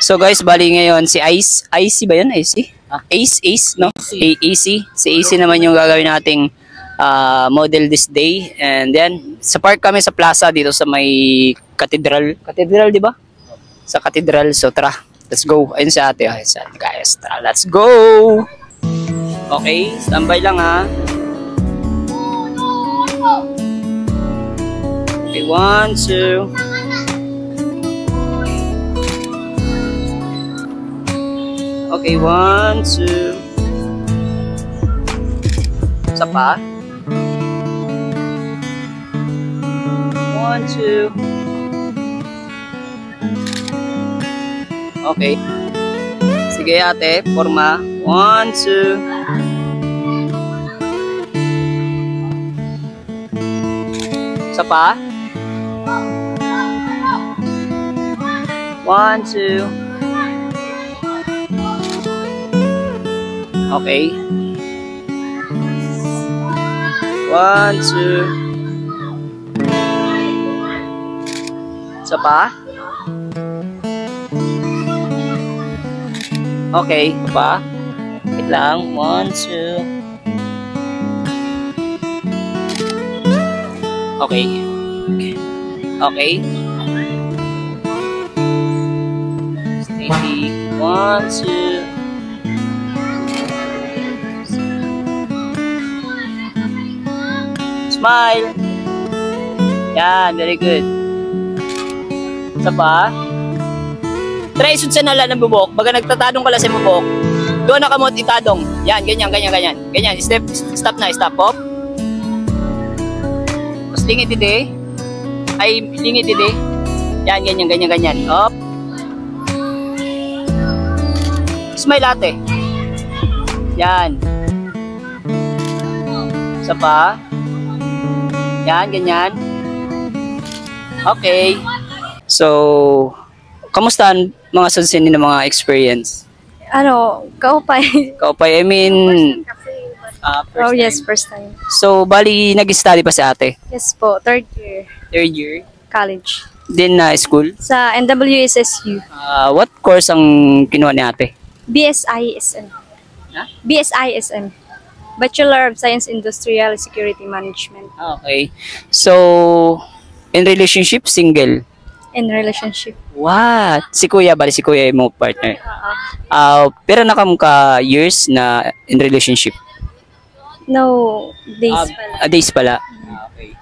So guys, bali ngayon si Icy ba yan? Icy? Ace, no? AC. Si AC naman yung gagawin nating model this day. And then, sa park kami sa plaza dito sa may cathedral. Cathedral, di ba? Sa cathedral. So tara, let's go. Ayun si ate. Ayun si ate guys. Tara, let's go! Okay, standby lang ha. Okay, 1, 2. Okay, 1, 2. Isa pa. 1, 2. Okay. Sige ate, forma. 1, 2. Isa pa. 1, 2. Okay. 1, 2. Isa pa. Okay, pa. Wait lang. 1, 2. Okay. Okay. Steady. 1, 2. Smile. Yan, very good. Isa pa. Try isud sa nala ng bubok. Baga nagtatadong ka lang sa bubok. Doon na kamot itadong. Yan, ganyan. Ganyan, stop na, stop. Hop. Tapos lingit ide. Ay, lingit ide. Yan, ganyan. Hop. Smile ate. Yan. Isa pa. Yan, ganyan. Okay. So, kamusta ang mga sunsin ng mga experience? Kaupay. Kaupay, I mean... Oh, yes, first time. So, bali, nag-study pa si ate? Yes po, third year. Third year? College. Din na school? Sa NWSSU. What course ang kinuha ni ate? BSISM. Huh? BSISM. Bachelor of Science Industrial Security Management. Okay. So, in relationship, single? In relationship. What? Si kuya, bali si kuya mo partner? Pero nakamka years na in relationship? No, days pala. Days pala. Okay.